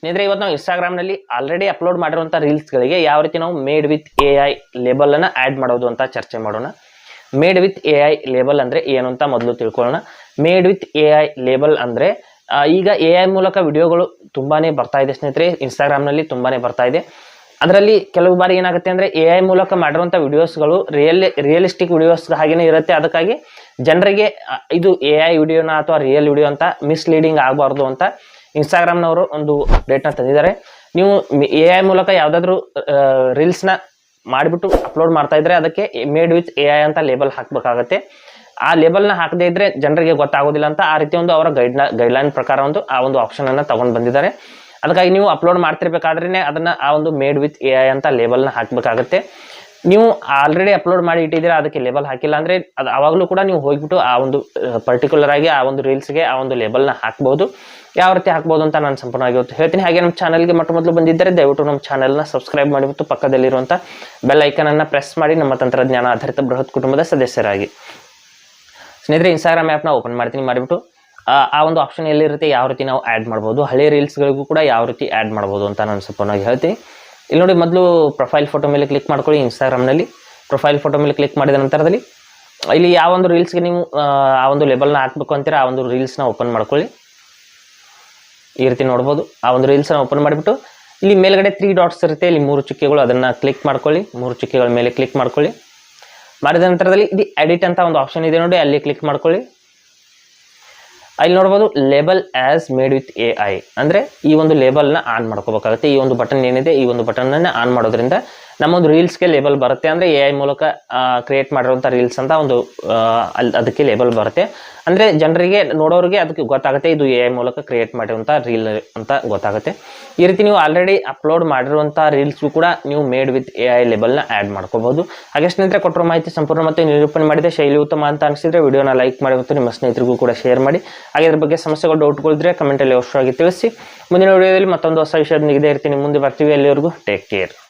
ಸ್ನೇಹಿತರೆ, ಇವತ್ತು ನಾವು ಇನ್ಸ್ಟಾಗ್ರಾಮ್ನಲ್ಲಿ ಆಲ್ರೆಡಿ ಅಪ್ಲೋಡ್ ಮಾಡಿರುವಂಥ ರೀಲ್ಸ್ಗಳಿಗೆ ಯಾವ ರೀತಿ ನಾವು ಮೇಡ್ ವಿತ್ AI ಲೇಬಲನ್ನು ಆ್ಯಡ್ ಮಾಡೋದು ಅಂತ ಚರ್ಚೆ ಮಾಡೋಣ. ಮೇಡ್ ವಿತ್ AI ಲೇಬಲ್ ಅಂದರೆ ಏನು ಅಂತ ಮೊದಲು ತಿಳ್ಕೊಳ್ಳೋಣ. ಮೇಡ್ ವಿತ್ AI ಲೇಬಲ್ ಅಂದರೆ ಈಗ AI ಮೂಲಕ ವಿಡಿಯೋಗಳು ತುಂಬಾ ಬರ್ತಾ ಇದೆ ಸ್ನೇಹಿತರೆ, ಇನ್ಸ್ಟಾಗ್ರಾಮ್ನಲ್ಲಿ ತುಂಬಾ ಬರ್ತಾ ಇದೆ. ಅದರಲ್ಲಿ ಕೆಲವು ಬಾರಿ ಏನಾಗುತ್ತೆ ಅಂದರೆ AI ಮೂಲಕ ಮಾಡಿರುವಂಥ ವಿಡಿಯೋಸ್ಗಳು ರಿಯಲಿಸ್ಟಿಕ್ ವಿಡಿಯೋಸ್ ಹಾಗೇನೇ ಇರುತ್ತೆ. ಅದಕ್ಕಾಗಿ ಜನರಿಗೆ ಇದು AI ವಿಡಿಯೋನ ಅಥವಾ ರಿಯಲ್ ವಿಡಿಯೋ ಅಂತ ಮಿಸ್ಲೀಡಿಂಗ್ ಆಗಬಾರ್ದು ಅಂತ ಇನ್ಸ್ಟಾಗ್ರಾಮ್ನವರು ಒಂದು ಅಪ್ಡೇಟ್ನ ತಂದಿದ್ದಾರೆ. ನೀವು AI ಮೂಲಕ ಯಾವುದಾದ್ರೂ ರೀಲ್ಸ್ನ ಮಾಡಿಬಿಟ್ಟು ಅಪ್ಲೋಡ್ ಮಾಡ್ತಾ ಇದ್ರೆ ಅದಕ್ಕೆ ಮೇಡ್ ವಿತ್ AI ಅಂತ ಲೇಬಲ್ ಹಾಕಬೇಕಾಗತ್ತೆ. ಆ ಲೇಬಲ್ನ ಹಾಕದೇ ಇದ್ರೆ ಜನರಿಗೆ ಗೊತ್ತಾಗೋದಿಲ್ಲ ಅಂತ ಆ ರೀತಿ ಒಂದು ಅವರ ಗೈಡ್ಲೈನ್ ಪ್ರಕಾರ ಆ ಒಂದು ಆಪ್ಷನನ್ನು ತಗೊಂಡು ಬಂದಿದ್ದಾರೆ. ಅದಕ್ಕಾಗಿ ನೀವು ಅಪ್ಲೋಡ್ ಮಾಡ್ತಿರ್ಬೇಕಾದ್ರೆ ಅದನ್ನು ಆ ಒಂದು ಮೇಡ್ ವಿತ್ AI ಅಂತ ಲೇಬಲ್ನ ಹಾಕಬೇಕಾಗತ್ತೆ. ನೀವು ಆಲ್ರೆಡಿ ಅಪ್ಲೋಡ್ ಮಾಡಿ ಇಟ್ಟಿದ್ದೀರಾ, ಅದಕ್ಕೆ ಲೇಬಲ್ ಹಾಕಿಲ್ಲ ಅಂದರೆ ಅದು ಆವಾಗಲೂ ಕೂಡ ನೀವು ಹೋಗಿಬಿಟ್ಟು ಆ ಒಂದು ಪರ್ಟಿಕ್ಯುಲರ್ ಆಗಿ ಆ ಒಂದು ರೀಲ್ಸ್ಗೆ ಆ ಒಂದು ಲೇಬಲ್ನ ಹಾಕ್ಬೋದು. ಯಾವ ರೀತಿ ಹಾಕ್ಬೋದು ಅಂತ ನಾನು ಸಂಪೂರ್ಣವಾಗಿ ಹೇಳ್ತೀನಿ. ಹಾಗೆ ನಮ್ಮ ಚಾನಲ್ಗೆ ಮೊದಲು ಬಂದಿದ್ದರೆ ದಯವಿಟ್ಟು ನಮ್ಮ ಚಾನಲ್ನ ಸಬ್ಸ್ಕ್ರೈಬ್ ಮಾಡಿಬಿಟ್ಟು ಪಕ್ಕದಲ್ಲಿರುವಂಥ ಬೆಲ್ ಐಕನನ್ನು ಪ್ರೆಸ್ ಮಾಡಿ ನಮ್ಮ ತಂತ್ರಜ್ಞಾನ ಆಧಾರಿತ ಬೃಹತ್ ಕುಟುಂಬದ ಸದಸ್ಯರಾಗಿ. ಸ್ನೇಹಿತರೆ, ಇನ್ಸ್ಟಾಗ್ರಾಮ್ ಆ್ಯಪ್ನ ಓಪನ್ ಮಾಡ್ತೀನಿ. ಮಾಡಿಬಿಟ್ಟು ಆ ಒಂದು ಆಪ್ಷನ್ ಎಲ್ಲಿರುತ್ತೆ, ಯಾವ ರೀತಿ ನಾವು ಆ್ಯಡ್ ಮಾಡ್ಬೋದು, ಹಳೆ ರೀಲ್ಸ್ಗಳಿಗೂ ಕೂಡ ಯಾವ ರೀತಿ ಆ್ಯಡ್ ಮಾಡ್ಬೋದು ಅಂತ ನಾನು ಸಂಪೂರ್ಣವಾಗಿ ಹೇಳ್ತೀನಿ. ಇಲ್ಲಿ ನೋಡಿ, ಮೊದಲು ಪ್ರೊಫೈಲ್ ಫೋಟೋ ಮೇಲೆ ಕ್ಲಿಕ್ ಮಾಡ್ಕೊಳ್ಳಿ. ಇನ್ಸ್ಟಾಗ್ರಾಮ್ನಲ್ಲಿ ಪ್ರೊಫೈಲ್ ಫೋಟೋ ಮೇಲೆ ಕ್ಲಿಕ್ ಮಾಡಿದ ನಂತರದಲ್ಲಿ ಇಲ್ಲಿ ಯಾವ ಒಂದು ರೀಲ್ಸ್ಗೆ ನೀವು ಆ ಒಂದು ಲೇಬಲ್ನ ಹಾಕಬೇಕು ಅಂತೀರ ಆ ಒಂದು ರೀಲ್ಸ್ನ ಓಪನ್ ಮಾಡ್ಕೊಳ್ಳಿ. ಈ ರೀತಿ ನೋಡ್ಬೋದು. ಆ ಒಂದು ರೀಲ್ಸ್ನ ಓಪನ್ ಮಾಡಿಬಿಟ್ಟು ಇಲ್ಲಿ ಮೇಲ್ಗಡೆ 3 ಡಾಟ್ಸ್ ಇರುತ್ತೆ, ಇಲ್ಲಿ 3 ಚುಕ್ಕೆಗಳು, ಅದನ್ನು ಕ್ಲಿಕ್ ಮಾಡ್ಕೊಳ್ಳಿ. 3 ಚುಕ್ಕೆಗಳ ಮೇಲೆ ಕ್ಲಿಕ್ ಮಾಡ್ಕೊಳ್ಳಿ. ಮಾಡಿದ ನಂತರದಲ್ಲಿ ಇದು ಎಡಿಟ್ ಅಂತ ಒಂದು ಆಪ್ಷನ್ ಇದೆ ನೋಡಿ, ಅಲ್ಲಿ ಕ್ಲಿಕ್ ಮಾಡ್ಕೊಳ್ಳಿ. ಅಲ್ಲಿ ನೋಡ್ಬೋದು label as made with AI ಅಂದರೆ ಈ ಒಂದು ಲೇಬಲ್ನ ಆನ್ ಮಾಡ್ಕೋಬೇಕಾಗುತ್ತೆ. ಈ ಒಂದು ಬಟನ್ ಏನಿದೆ, ಈ ಒಂದು ಬಟನನ್ನು ಆನ್ ಮಾಡೋದ್ರಿಂದ ನಮ್ಮೊಂದು ರೀಲ್ಸ್ಗೆ ಲೇಬಲ್ ಬರುತ್ತೆ. ಅಂದರೆ AI ಮೂಲಕ ಕ್ರಿಯೇಟ್ ಮಾಡಿರುವಂಥ ರೀಲ್ಸ್ ಅಂತ ಒಂದು ಅದಕ್ಕೆ ಲೇಬಲ್ ಬರುತ್ತೆ. ಅಂದರೆ ಜನರಿಗೆ ನೋಡೋರಿಗೆ ಅದಕ್ಕೆ ಗೊತ್ತಾಗುತ್ತೆ ಇದು AI ಮೂಲಕ ಕ್ರಿಯೇಟ್ ಮಾಡಿರುವಂಥ ರೀಲ್ ಅಂತ ಗೊತ್ತಾಗುತ್ತೆ. ಈ ರೀತಿ ನೀವು ಆಲ್ರೆಡಿ ಅಪ್ಲೋಡ್ ಮಾಡಿರುವಂಥ ರೀಲ್ಸ್ಗೂ ಕೂಡ ನೀವು ಮೇಡ್ ವಿತ್ AI ಲೇಬಲ್ನ ಆ್ಯಡ್ ಮಾಡ್ಕೋಬಹುದು. ಹಾಗೆ ಸ್ನೇಹಿತರೆ, ಕೊಟ್ಟಿರೋ ಮಾಹಿತಿ ಸಂಪೂರ್ಣ ಮತ್ತು ನಿರೂಪಣೆ ಮಾಡಿದೆ ಶೈಲಿ ಉತ್ತಮ ಅಂತ ಅನಿಸಿದರೆ ವಿಡಿಯೋನ ಲೈಕ್ ಮಾಡಿ ಮತ್ತು ನಿಮ್ಮ ಸ್ನೇಹಿತರಿಗೂ ಕೂಡ ಶೇರ್ ಮಾಡಿ. ಹಾಗೆ ಇದ್ರ ಬಗ್ಗೆ ಸಮಸ್ಯೆಗಳು ಡೌಟ್ಗಳಿದ್ರೆ ಕಮೆಂಟಲ್ಲಿ ಅವಶ್ಯವಾಗಿ ತಿಳಿಸಿ. ಮುಂದಿನ ವಿಡಿಯೋದಲ್ಲಿ ಮತ್ತೊಂದು ಹೊಸ ವಿಷಯದ ನಿಗದಿ ಇರ್ತೀನಿ. ಮುಂದೆ ಬರ್ತೀವಿ. ಅಲ್ಲಿವರೆಗೂ ಟೇಕ್ ಕೇರ್.